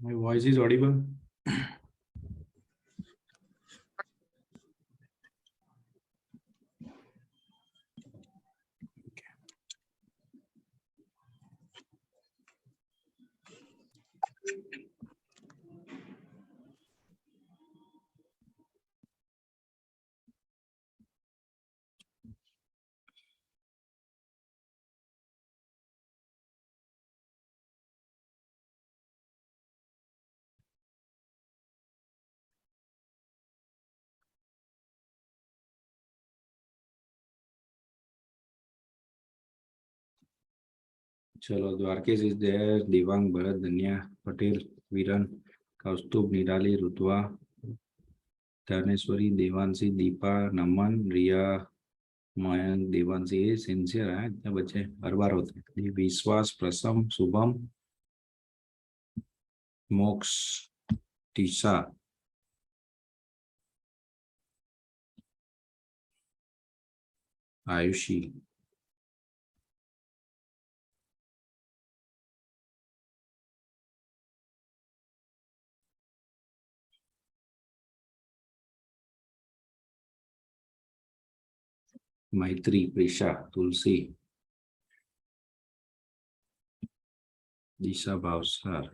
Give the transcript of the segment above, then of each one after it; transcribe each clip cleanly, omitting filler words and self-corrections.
My voice is audible. चलो, Dwarkesh is there, Dibang, Bharat, धन्या, पटेल, वीरन, कौस्तुभ, निराली, रुतवा, धनेश्वरी, देवांशी, दीपा, नमन, रिया, मयंक, देवांशी। ये सिंसियर है, इतने बच्चे हर बार होते हैं। विश्वास, प्रसम, शुभम, मोक्ष, टीशा, आयुषी, मैत्री, प्रिशा, तुलसी, दिशा, भावसार,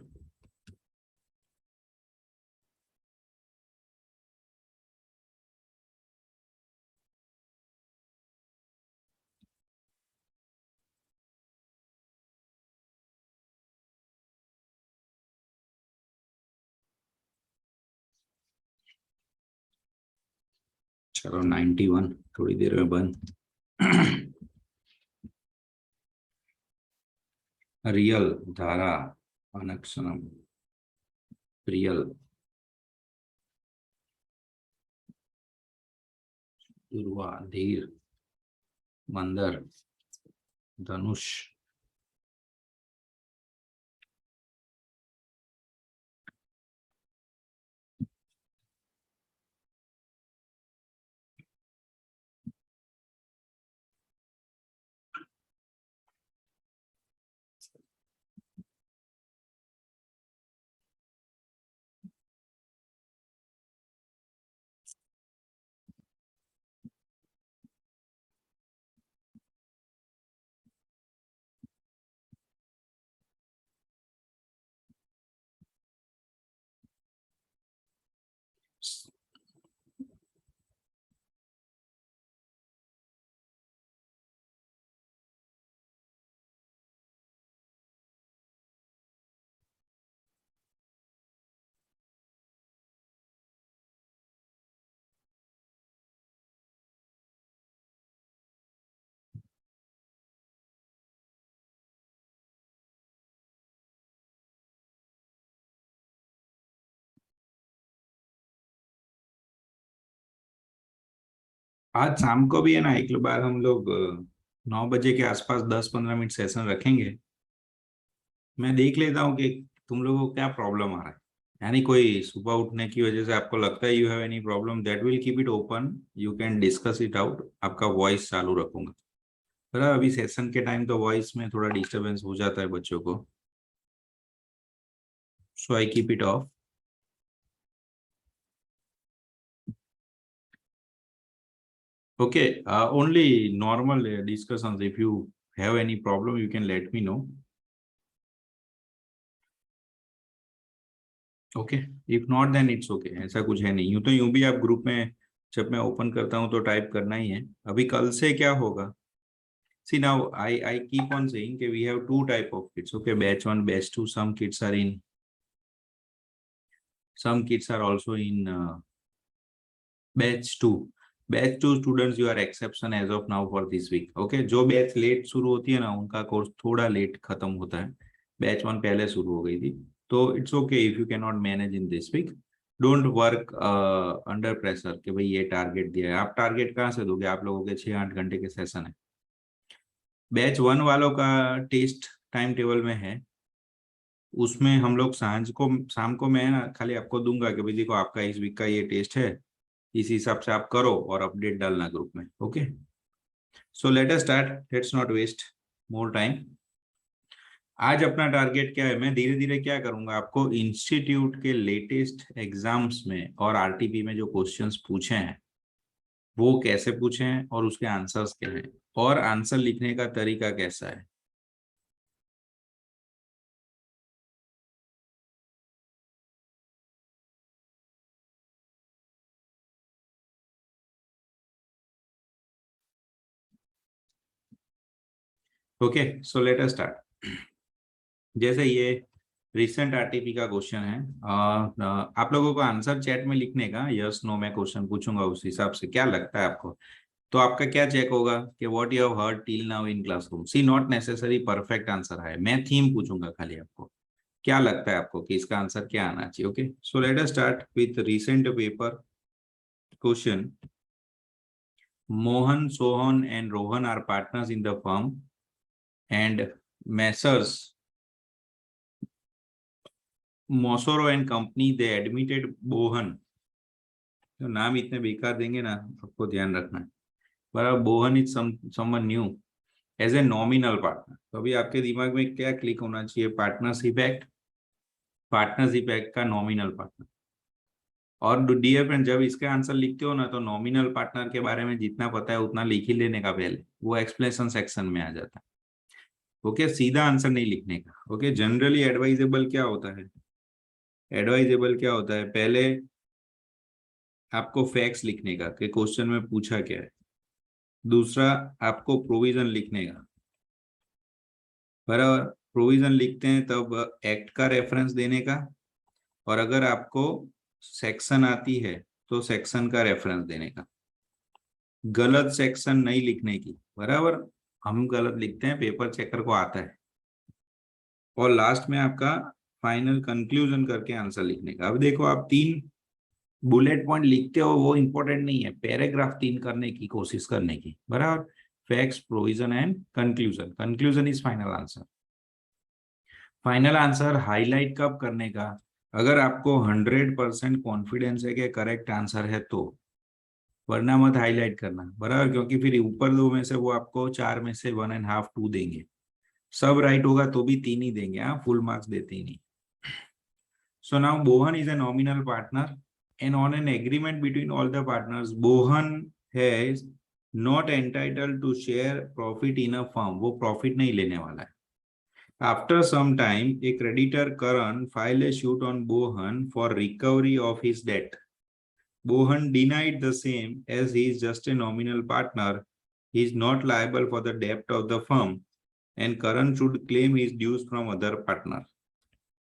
चलो 91 थोड़ी देर में बंद। रियल, धारा, अनक्षरम, प्रियल, दुर्वा, धीर, मंदर, धनुष, आज शाम को भी है ना, एक बार हम लोग 9 बजे के आसपास 10-15 मिनट सेशन रखेंगे। मैं देख लेता हूँ कि तुम लोगों को क्या प्रॉब्लम आ रहा है। यानी कोई सुबह उठने की वजह से आपको लगता है you have any problem, that will keep it open, you can discuss it out. आपका वॉइस चालू रखूंगा। पर अभी सेशन के टाइम तो वॉइस में थोड़ा डिस्टरबेंस हो जाता है बच्चों को, so I keep it off. Okay, only normal discussions. If you have any problem, you can let me know. Okay, if not, then it's okay. ऐसा कुछ है नहीं, यूं भी आप ग्रुप में जब मैं ओपन करता हूं तो टाइप करना ही है। अभी कल से क्या होगा? See now, I keep on saying that we have two type of kids. Okay, batch 1, batch 2. Some kids are in. Some kids are also in batch 2. Batch 2 students you are exception as of now for this week. Okay, जो batch late शुरू होती है ना, उनका course थोड़ा late खत्म होता है। बैच 1 पहले शुरू हो गई थी, तो it's okay if you can not manage in this week. Don't work under pressure कि भाई ये टारगेट दिया है। आप टारगेट कहाँ से दोगे? आप लोगों के 6-8 घंटे के सेशन है। बैच 1 वालों का टेस्ट टाइम टेबल में है, उसमें हम लोग शाम को मैं ना खाली आपको दूंगा कि भाई देखो आपका इस वीक का ये टेस्ट है, इस हिसाब से आप करो और अपडेट डालना ग्रुप में। Okay, so let us start, let's not waste more time. आज अपना टारगेट क्या है, मैं धीरे धीरे क्या करूंगा, आपको इंस्टीट्यूट के लेटेस्ट एग्जाम्स में और आरटीपी में जो क्वेश्चंस पूछे हैं वो कैसे पूछे हैं और उसके आंसर्स क्या हैं और आंसर लिखने का तरीका कैसा है। Okay, so let us start. जैसे ये रिसेंट आरटीपी का क्वेश्चन है, आप लोगों को आंसर चैट में लिखने का, यस नो मैं क्वेश्चन पूछूंगा उस हिसाब से, क्या लगता है आपको? तो आपका क्या चेक होगा कि what you have heard till now in classroom, see not necessary perfect answer है, मैं थीम पूछूंगा खाली आपको, क्या लगता है आपको कि इसका आंसर क्या आना चाहिए। Okay, so let us start with recent paper question. Mohan, Sohan and Rohan are partners in the firm and messrs मोसोरो and company they admitted Bohan, तो नाम इतने बेकार देंगे ना, आपको ध्यान रखना है। बराबर, Bohan is someone new as a nominal partner, तो अभी आपके दिमाग में क्या क्लिक होना चाहिए, पार्टनरशिप एक्ट, पार्टनरशिप एक्ट का नॉमिनल पार्टनर। और डियर फ्रेंड, जब इसके आंसर लिखते हो ना तो नॉमिनल पार्टनर के बारे में जितना पता है उतना लिख ही लेने का, पहले वो एक्सप्लेनेशन सेक्शन में आ जाता है। ओके, सीधा आंसर नहीं लिखने का। ओके, जनरली एडवाइजेबल क्या होता है, एडवाइजेबल क्या होता है, पहले आपको फैक्ट्स लिखने का कि क्वेश्चन में पूछा क्या है, दूसरा आपको प्रोविजन लिखने का। बराबर, प्रोविजन लिखते हैं तब एक्ट का रेफरेंस देने का, और अगर आपको सेक्शन आती है तो सेक्शन का रेफरेंस देने का, गलत सेक्शन नहीं लिखने की। बराबर, हम गलत लिखते हैं, पेपर चेकर को आता है। और लास्ट में आपका फाइनल कंक्लूजन करके आंसर लिखने का। अब देखो, आप 3 बुलेट पॉइंट लिखते हो वो इंपॉर्टेंट नहीं है, पैराग्राफ 3 करने की कोशिश करने की। बराबर, facts, provision and conclusion, conclusion is final answer. Final answer highlight कब करने का, अगर आपको 100% कॉन्फिडेंस है कि करेक्ट आंसर है तो, वरना मत हाईलाइट करना। बराबर, क्योंकि फिर ऊपर 2 में से वो आपको 4 में से 1.5 2 देंगे, सब राइट होगा तो भी 3 ही देंगे, हाँ फुल मार्क्स देते ही नहीं। So now Bohn is a nominal partner and on an agreement between all the partners, Bohan has not entitled to share profit in a firm, वो profit नहीं लेने वाला है। After some time, a creditor Karan filed a suit on Bohan for recovery of his debt. Bohan denied the same, as he is just a nominal partner. He is not liable for the debt of the firm, and Karan should claim his dues from other partner.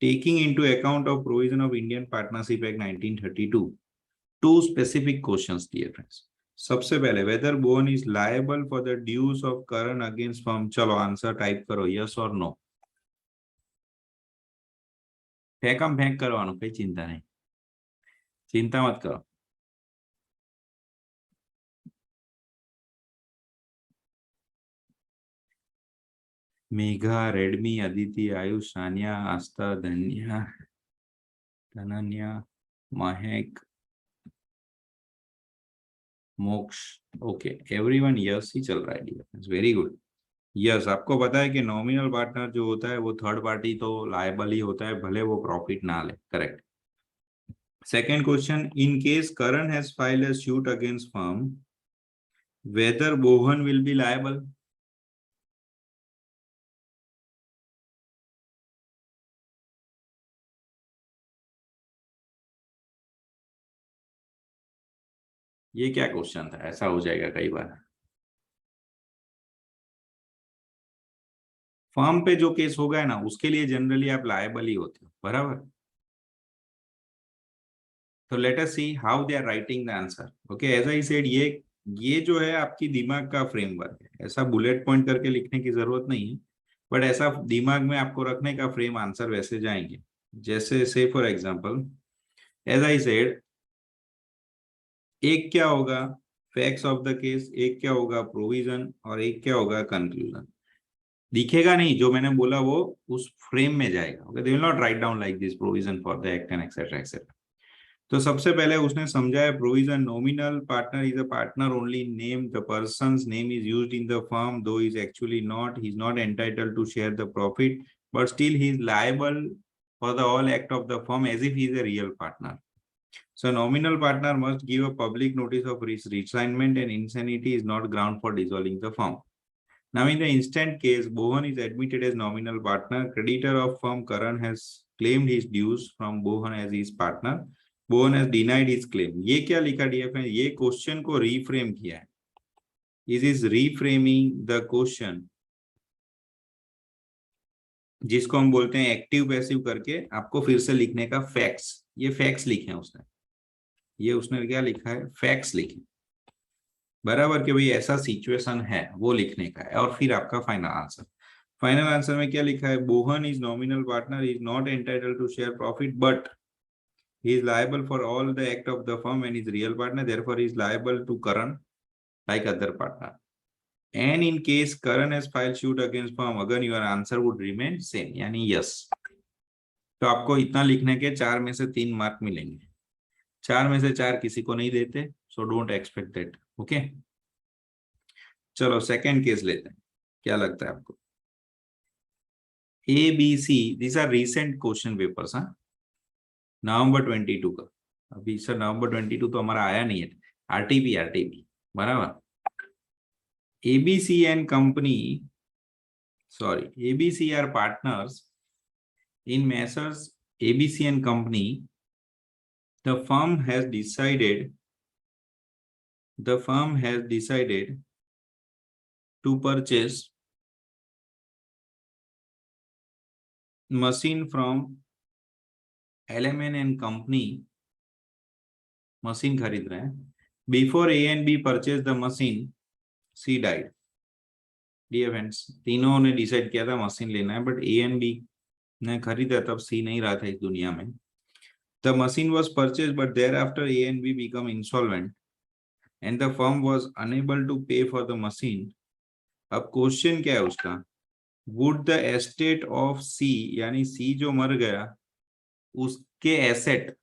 Taking into account of provision of Indian Partnership Act 1932, 2 specific questions, dear friends. सबसे पहले, whether Bohan is liable for the dues of Karan against firm, चलो answer type करो, yes or no। फेंकम फेंक करवानो, कोई चिंता नहीं, चिंता मत करो। मेघा, रेडमी, अदिति, आयुष, सानिया, आस्था, धन्या, धनन्या, महक, मोक्ष। ओके, एवरीवन यस ही चल रहा है, डियर, वेरी गुड। यस, आपको पता है कि नॉमिनल पार्टनर जो होता है वो थर्ड पार्टी तो लायबल ही होता है, भले वो प्रॉफिट ना ले। Correct. Second question, in case Karan has filed a suit against firm, whether Bohan will be liable? ये क्या क्वेश्चन था, ऐसा हो जाएगा कई बार। फर्म पे जो केस होगा ना उसके लिए जनरली आप लायबल ही होते हो। बराबर, तो let us see how they are writing the answer. Okay, as I said, ये जो है आपकी दिमाग का फ्रेमवर्क है, ऐसा बुलेट पॉइंट करके लिखने की जरूरत नहीं है, बट ऐसा दिमाग में आपको रखने का फ्रेम, आंसर वैसे जाएंगे। जैसे से for example, as I said, एक क्या होगा फैक्ट्स ऑफ द केस, एक क्या होगा प्रोविजन, और एक क्या होगा कंक्लूजन। दिखेगा नहीं, जो मैंने बोला वो उस फ्रेम में जाएगा। Okay, they will not write down like this provision for the act and etcetera etcetera. तो सबसे पहले उसने समझाया, provision, nominal partner is a partner only name, the person's name is used in the firm though is actually not, he is not entitled to share the profit but still he is liable for the all act of the firm as if he is a real partner. So nominal partner must give a public notice of resignation, and insanity is not ground for dissolving the firm. Now, in the instant case, Bohan is admitted as nominal partner. Creditor of firm Karan has claimed his dues from Bohan as his partner. Bohan has denied his claim. ये क्या लिखा DF ने? ये question को reframe किया है. This is reframing the question, जिसको हम बोलते हैं एक्टिव पैसिव करके आपको फिर से लिखने का फैक्ट्स. ये फैक्ट्स लिखे हैं उसने. ये उसने क्या लिखा है? फैक्ट्स लिखे. बराबर कि भाई ऐसा सिचुएशन है, वो लिखने का है. और फिर आपका फाइनल आंसर. फाइनल आंसर में क्या लिखा है? Bohan is nominal partner, is not entitled to share profit, but he is liable for all the act of the firm and is real partner, therefore he is liable to Karan like other partner. And in case Karan has filed suit against firm, again your answer would remain same, यानी yes. तो आपको इतना लिखने के 4 में से 3 mark मिलेंगे. 4 में से 4 किसी को नहीं देते, so don't expect that. Okay? चलो सेकेंड केस लेते हैं. क्या लगता है आपको? ABC, these are recent question papers. हाँ, नवंबर 22 का. अभी सर नवंबर 22 तो हमारा आया नहीं है. आरटीपी बराबर. ABC and company, sorry, ABC are partners in messrs ABC and company. The firm has decided to purchase machine from LMN and company. Machine खरीद रहे हैं. Before A and B purchase the machine, C died. Dear friends, तीनों ने decide किया था machine लेना है, but A and B ने खरीदा तब C नहीं रहा था इस दुनिया में. The machine was purchase but there after A and B become insolvent and the firm was unable to pay for the machine. अब क्वेश्चन क्या है उसका? Would the estate of C, यानी C जो मर गया, उसके asset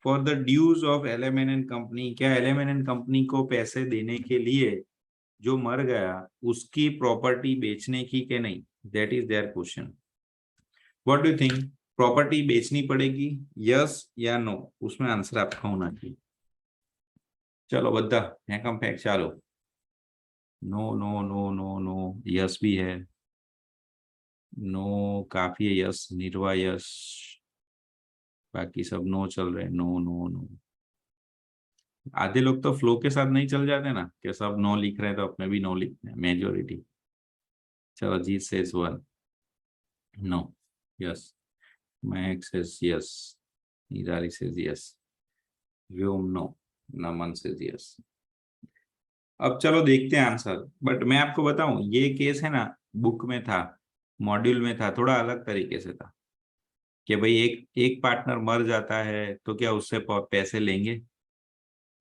for the dues of LMN company, क्या LMN कंपनी को पैसे देने के लिए जो मर गया उसकी प्रॉपर्टी बेचने की के नहीं? That is their question. What do you think? Property बेचनी पड़ेगी, यस या नो? उसमें आंसर आपका होना चाहिए. चलो बद्दा कम फैक्ट चालो. No no no no no, yes भी है, नो काफी है, यस निर्वा यस, बाकी सब नो चल रहे. No no no. आधे लोग तो फ्लो के साथ नहीं चल जाते ना, कि सब नो लिख रहे हैं तो अपने भी नो लिखते हैं. मेजोरिटी. चलो Jeet says 1 no, yes. Max says yes, Nirali says yes, Vyom no, Naman says yes. अब चलो देखते हैं आंसर. बट मैं आपको बताऊं, ये केस है ना, बुक में था, मॉड्यूल में था, थोड़ा अलग तरीके से था कि भाई एक पार्टनर मर जाता है तो क्या उससे पैसे लेंगे.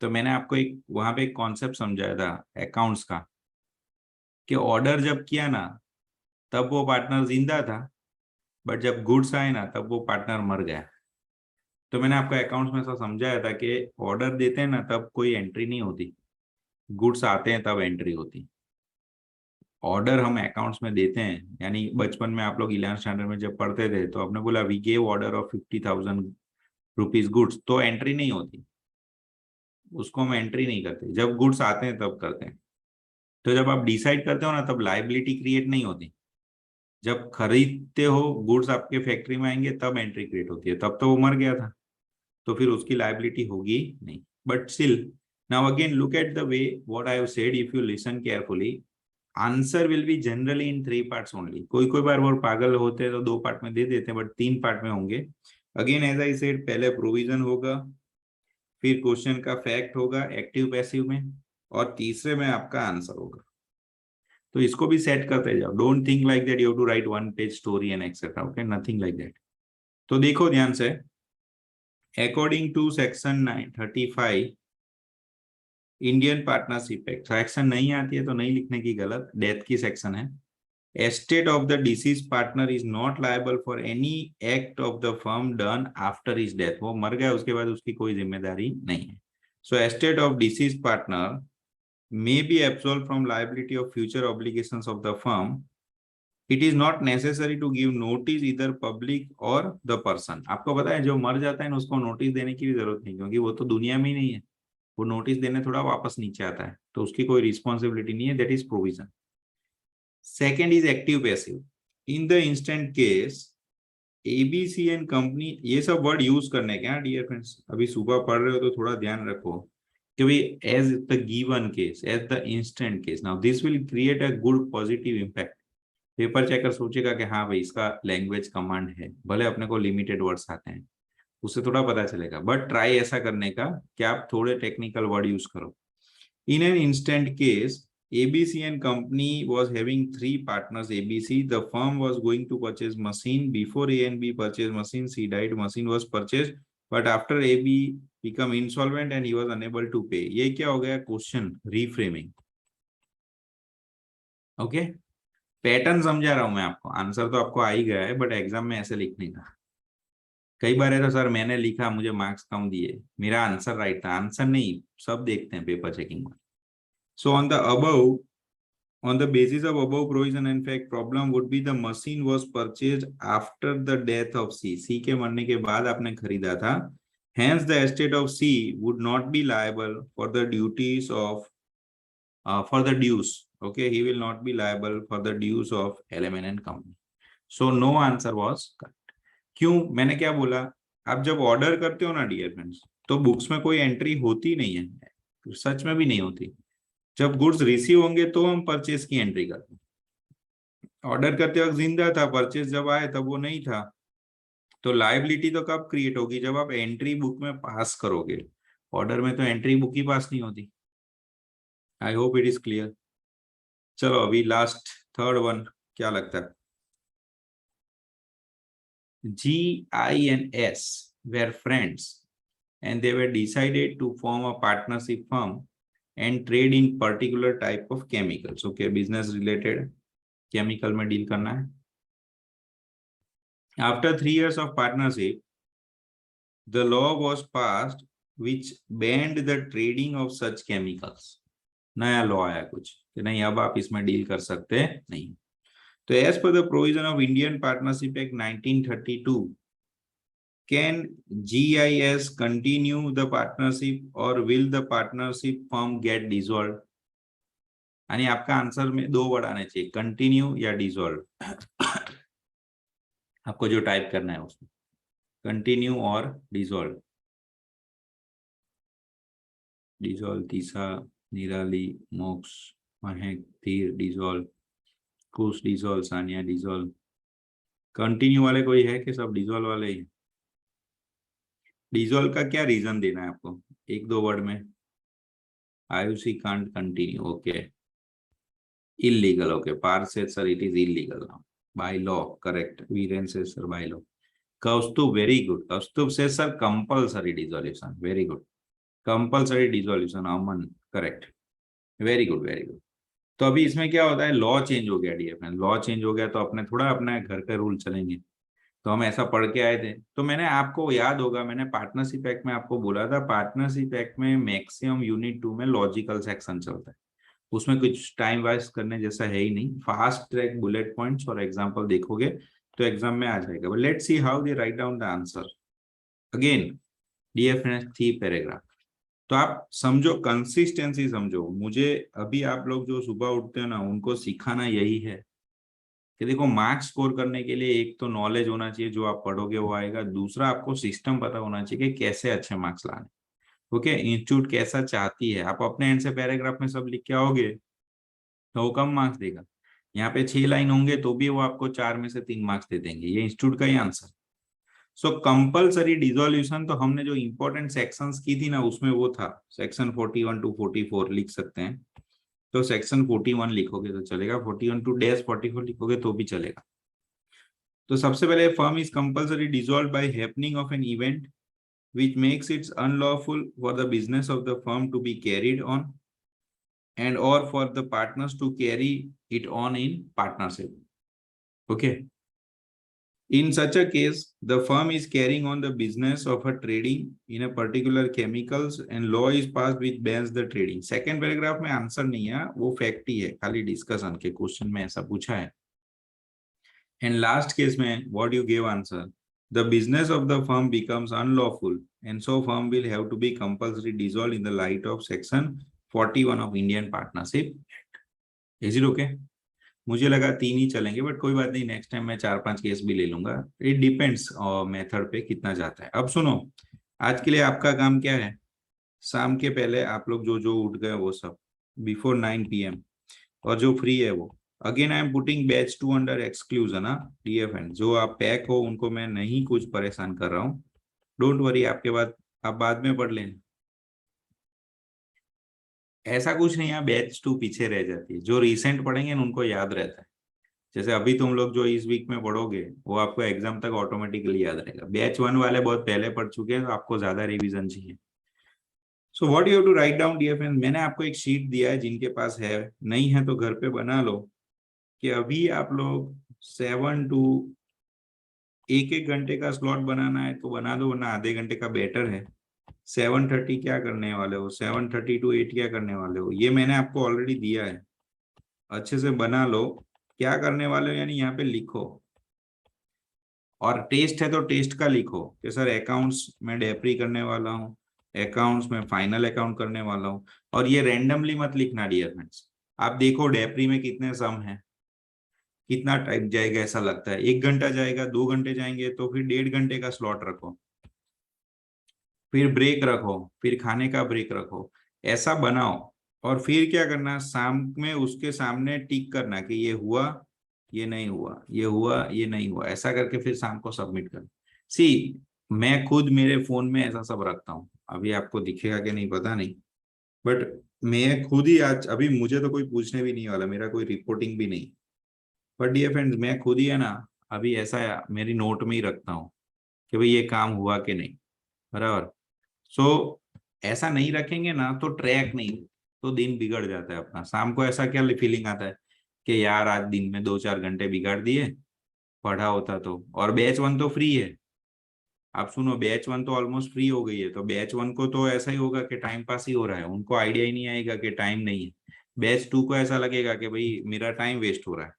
तो मैंने आपको एक वहां पे एक कॉन्सेप्ट समझाया था अकाउंट्स का, कि ऑर्डर जब किया ना तब वो पार्टनर जिंदा था, बट जब गुड्स आए ना तब वो पार्टनर मर गया. तो मैंने आपको अकाउंट्स में ऐसा समझाया था कि ऑर्डर देते हैं ना तब कोई एंट्री नहीं होती, गुड्स आते हैं तब एंट्री होती. ऑर्डर हम अकाउंट्स में देते हैं, यानी बचपन में आप लोग 11th स्टैंडर्ड में जब पढ़ते थे तो आपने बोला we gave order of 50,000 rupees goods, तो एंट्री नहीं होती, उसको हम एंट्री नहीं करते. जब गुड्स आते हैं तब करते हैं. तो जब आप डिसाइड करते हो ना तब लाइबिलिटी क्रिएट नहीं होती. जब खरीदते हो गुड्स आपके फैक्ट्री में आएंगे तब एंट्री क्रिएट होती है. तब तो वो मर गया था तो फिर उसकी लाइबिलिटी होगी नहीं. But still now again look at the way what I have said. If you listen carefully, answer will be generally in 3 parts only. कोई बार वो पागल होते हैं तो 2 पार्ट में दे देते हैं, बट 3 पार्ट में होंगे. अगेन एज आई सेड, पहले प्रोविजन होगा, फिर क्वेश्चन का फैक्ट होगा एक्टिव पैसिव में, और तीसरे में आपका आंसर होगा. तो इसको भी सेट करते जाओ. Don't think like that you have to write 1 page story and etcetera. Okay, nothing like that. तो देखो ध्यान से, अकॉर्डिंग टू section 935 Indian partnership act, section नहीं आती है तो नहीं लिखने की गलत, डेथ की सेक्शन है. Estate of the disease partner is not liable for any act of the firm done after his death. वो मर गया उसके बाद उसकी कोई जिम्मेदारी नहीं है. So estate of deceased partner may be absolved from liability of future obligations of the firm it is not necessary to give notice इधर पब्लिक और द पर्सन। आपको पता है जो मर जाता है ना उसको नोटिस देने की भी जरूरत नहीं, क्योंकि वो तो दुनिया में ही नहीं है, वो नोटिस देने थोड़ा वापस नीचे आता है, तो उसकी कोई रिस्पॉन्सिबिलिटी नहीं है, that is provision. Second is active passive. In the instant case ABC and company, ये सब वर्ड यूज करने के डियर फ्रेंड्स, अभी सुबह पढ़ रहे हो तो थोड़ा ध्यान रखो कि भाई as the given case, as the instant case, now this will create a good positive impact. Paper checker सोचेगा कि हाँ भाई इसका लैंग्वेज कमांड है, भले अपने को लिमिटेड वर्ड्स आते हैं, उससे थोड़ा पता चलेगा, बट ट्राई ऐसा करने का कि आप थोड़े टेक्निकल वर्ड यूज करो। In an instant case, ABC and company was having three partners. ABC, the firm was going to purchase machine. Before A and B purchased machine, C died. Machine was purchased, but after AB become insolvent and he was unable to pay. ये क्या हो गया? Question reframing. Okay? Pattern समझा रहा हूं मैं आपको, answer तो आपको आ ही गया है, बट एग्जाम में ऐसे लिखने का। कई बार है तो सर मैंने लिखा मुझे मार्क्स कम दिए, मेरा आंसर राइट था, आंसर नहीं, सब देखते हैं पेपर चेकिंग में। So on the above, on the basis of above provision, in fact problem would be the machine was purchased after the death of C. C के मरने के बाद आपने खरीदा था, hence the estate of C would not be liable for the duties of for the dues. Okay, he will not be liable for the dues of LMN and company. So no answer was correct. क्यों? मैंने क्या बोला, आप जब order करते हो ना dear friends, तो बुक्स में कोई एंट्री होती नहीं है, सच में भी नहीं होती। जब गुड्स रिसीव होंगे तो हम परचेज की एंट्री करते हैं। ऑर्डर करते वक्त जिंदा था, परचेज जब आए तब वो नहीं था, तो लायबिलिटी तो कब क्रिएट होगी? जब आप एंट्री बुक में पास करोगे। ऑर्डर में तो एंट्री बुक ही पास नहीं होती। I hope it is clear. चलो अभी लास्ट थर्ड वन, क्या लगता है? G, I and S were friends and they were decided to form a partnership firm and trade in particular type of chemicals. Okay, business related chemical में deal करना है। After 3 years of partnership, the law was passed which banned the trading of such chemicals. नया law आया कुछ कि नहीं अब आप इसमें डील कर सकते नहीं। तो as per the provision of Indian Partnership Act 1932, can GIS continue the partnership or will the partnership firm get dissolved? यानी आपका आंसर में 2 वर्ड आने चाहिए, कंटिन्यू या डिसॉल्व। आपको जो टाइप करना है उसमें कंटिन्यू और डिसॉल्व। डिसॉल्व, तीसा, निराली, मोक्ष, महक, धीर डिसॉल्व, कुश डिसॉल्व, सानिया डिसॉल्व। कंटिन्यू वाले कोई है कि सब डिसॉल्व वाले ही? डिसॉल्व का क्या रीजन देना है आपको, 1-2 वर्ड में? Ayushi can't continue, okay. Illegal, okay. पार says sir it is illegal now by law, correct. Viren says sir by law. Kaustubh, very good. Kaustubh says sir compulsory dissolution, very good. Compulsory dissolution, Aman, correct, very good very good. तो अभी इसमें क्या होता है, law change हो गया dear friend, law change हो गया तो अपने थोड़ा अपने घर के रूल चलेंगे। तो हम ऐसा पढ़ के आए थे, तो मैंने आपको याद होगा मैंने पार्टनरशिप एक्ट में आपको बोला था, पार्टनरशिप एक्ट में मैक्सिमम यूनिट 2 में लॉजिकल सेक्शन चलता है, उसमें कुछ टाइम वेस्ट करने जैसा है ही नहीं। फास्ट ट्रैक बुलेट पॉइंट्स और एग्जांपल देखोगे तो एग्जाम में आ जाएगा। But let's see how they write down the answer. Again dear friends, 3 paragraph, तो आप समझो, कंसिस्टेंसी समझो। मुझे अभी आप लोग जो सुबह उठते हो ना उनको सिखाना यही है कि देखो मार्क्स स्कोर करने के लिए एक तो नॉलेज होना चाहिए, जो आप पढ़ोगे वो आएगा, दूसरा आपको सिस्टम पता होना चाहिए कि कैसे अच्छे मार्क्स लाने। ओके, इंस्टीट्यूट कैसा चाहती है, आप अपने एंड से पैराग्राफ में सब लिख के आओगे तो वो कम मार्क्स देगा। यहाँ पे 6 लाइन होंगे तो भी वो आपको 4 में से 3 मार्क्स दे देंगे, ये इंस्टीट्यूट का ही आंसर। सो कंपल्सरी डिसोल्यूशन, तो हमने जो इंपॉर्टेंट सेक्शंस की थी ना उसमें वो था सेक्शन 41 to 44 लिख सकते हैं, तो सेक्शन 41 लिखोगे तो चलेगा, 41 to -44 लिखोगे तो भी चलेगा। तो सबसे पहले, firm is compulsory dissolve by happening of an event which makes it unlawful for the business of the firm to be carried on and or for the partners to carry it on in partnership. Okay, in such a case the firm is carrying on the business of a trading in a particular chemicals and law is passed which bans the trading. Second paragraph में answer नहीं है, वो fact ही है, खाली discussion के question में ऐसा पूछा है। एंड लास्ट केस में what you give answer, the business of the firm becomes unlawful and so firm will have to be compulsory dissolve in the light of section 41 of Indian partnership. Is it okay? मुझे लगा 3 ही चलेंगे, but कोई बात नहीं, next time मैं 4-5 case भी ले लूंगा। इट डिपेंड्स मेथड पे कितना जाता है। अब सुनो, आज के लिए आपका काम क्या है, शाम के पहले आप लोग जो जो उठ गए वो सब बिफोर 9 PM, और जो फ्री है वो, again I am putting batch 2 under exclusion. DFN जो आप पैक हो उनको मैं नहीं कुछ परेशान कर रहा हूँ, डोंट वरी, आपके बाद आप बाद में पढ़ लें, ऐसा कुछ नहीं है बैच 2 पीछे रह जाती है। जो रिसेंट पढ़ेंगे ना उनको याद रहता है। जैसे अभी तुम लोग जो इस वीक में पढ़ोगे वो आपको एग्जाम तक ऑटोमेटिकली याद रहेगा। बैच 1 वाले बहुत पहले पढ़ चुके हैं तो आपको ज्यादा रिवीजन चाहिए। So what you have to write down dear friends, मैंने आपको एक शीट दिया है, जिनके पास है, नहीं है तो घर पे बना लो, कि अभी आप लोग 7 टू 1-1 घंटे का स्लॉट बनाना है तो बना दो, वरना आधे घंटे का बेटर है। 7:30 क्या करने वाले हो, 7:30 to 8 क्या करने वाले हो, ये मैंने आपको ऑलरेडी दिया है, अच्छे से बना लो। क्या करने वाले हो यानी यहाँ पे लिखो, और टेस्ट है तो टेस्ट का लिखो कि सर अकाउंट्स में डेप्री करने वाला हूँ, अकाउंट्स में फाइनल अकाउंट करने वाला हूँ। और ये रैंडमली मत लिखना डियर फ्रेंड्स। आप देखो डेप्री में कितने सम है, कितना टाइम जाएगा, ऐसा लगता है 1 घंटा जाएगा, 2 घंटे जाएंगे, तो फिर 1.5 घंटे का स्लॉट रखो, फिर ब्रेक रखो, फिर खाने का ब्रेक रखो, ऐसा बनाओ। और फिर क्या करना, शाम में उसके सामने टिक करना कि ये हुआ, ये नहीं हुआ, ये हुआ, ये नहीं हुआ, ऐसा करके फिर शाम को सबमिट करना। सी, मैं खुद मेरे फोन में ऐसा सब रखता हूँ, अभी आपको दिखेगा कि नहीं पता नहीं, बट मैं खुद ही आज, अभी मुझे तो कोई पूछने भी नहीं वाला, मेरा कोई रिपोर्टिंग भी नहीं, बट डियर फ्रेंड्स मैं खुद ही है ना, अभी ऐसा मेरी नोट में ही रखता हूँ कि भाई ये काम हुआ कि नहीं, बराबर। सो ऐसा नहीं रखेंगे ना तो ट्रैक नहीं, तो दिन बिगड़ जाता है अपना। शाम को ऐसा क्या फीलिंग आता है कि यार आज दिन में 2-4 घंटे बिगाड़ दिए, पढ़ा होता तो। और बैच 1 तो फ्री है, आप सुनो, बैच 1 तो ऑलमोस्ट फ्री हो गई है, तो बैच 1 को तो ऐसा ही होगा कि टाइम पास ही हो रहा है, उनको आइडिया ही नहीं आएगा कि टाइम नहीं है। बैच 2 को ऐसा लगेगा कि भाई मेरा टाइम वेस्ट हो रहा है,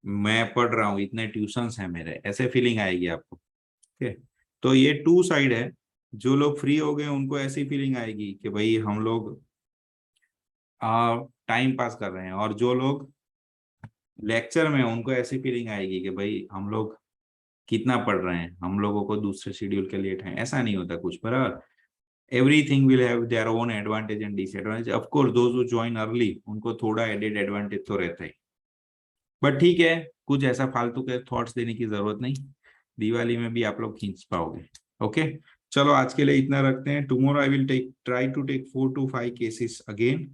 मैं पढ़ रहा हूँ, इतने ट्यूशंस हैं मेरे, ऐसे फीलिंग आएगी आपको। ठीक है, तो ये 2 साइड है। जो लोग फ्री हो गए उनको ऐसी फीलिंग आएगी कि भाई हम लोग टाइम पास कर रहे हैं, और जो लोग लेक्चर में हैं, उनको ऐसी फीलिंग आएगी कि भाई हम लोग कितना पढ़ रहे हैं, हम लोगों को दूसरे शेड्यूल के लिए टाइम, ऐसा नहीं होता कुछ, बराबर। Everything will have their own advantage and disadvantage. Of course those who join early उनको थोड़ा एडेड एडवांटेज तो रहता है, बट ठीक है, कुछ ऐसा फालतू के थॉट्स देने की जरूरत नहीं, दिवाली में भी आप लोग खींच पाओगे। ओके, चलो आज के लिए इतना रखते हैं। Tomorrow I will take try to take 4 to 5 cases again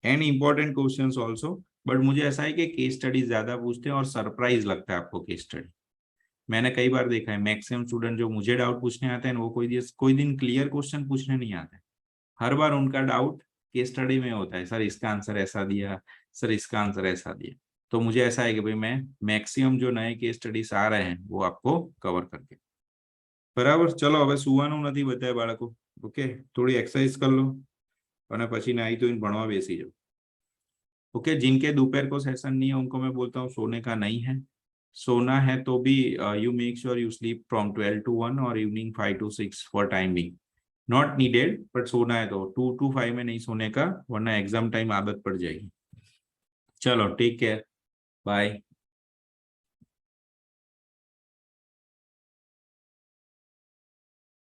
and important questions also. But मुझे ऐसा है कि केस स्टडी ज्यादा पूछते हैं और सरप्राइज लगता है आपको केस स्टडी। मैंने कई बार देखा है मैक्सिमम स्टूडेंट जो मुझे डाउट पूछने आते हैं वो कोई दिन क्लियर क्वेश्चन पूछने नहीं आते, हर बार उनका डाउट केस स्टडी में होता है, सर इसका आंसर ऐसा दिया, सर इसका आंसर ऐसा दिया। तो मुझे ऐसा है कि भाई मैं मैक्सिमम जो नए केस स्टडीज आ रहे हैं वो आपको कवर करके, બરાબર। ચલો હવે સુવાનું નથી બધાએ બાળકો, ઓકે, થોડી एक्सरसाइज कर लो અને પછી નાઈ ધોઈને ભણવા બેસી जाओ। ओके, जिनके दोपहर को सेशन नहीं है उनको मैं बोलता हूँ सोने का नहीं है, सोना है तो भी you make sure you sleep from 12 to 1 और evening 5 to 6 for timing, not needed, but सोना है तो 2 to 5 में नहीं सोने का, वरना एग्जाम टाइम आदत पड़ जाएगी। चलो टेक केयर, बाय।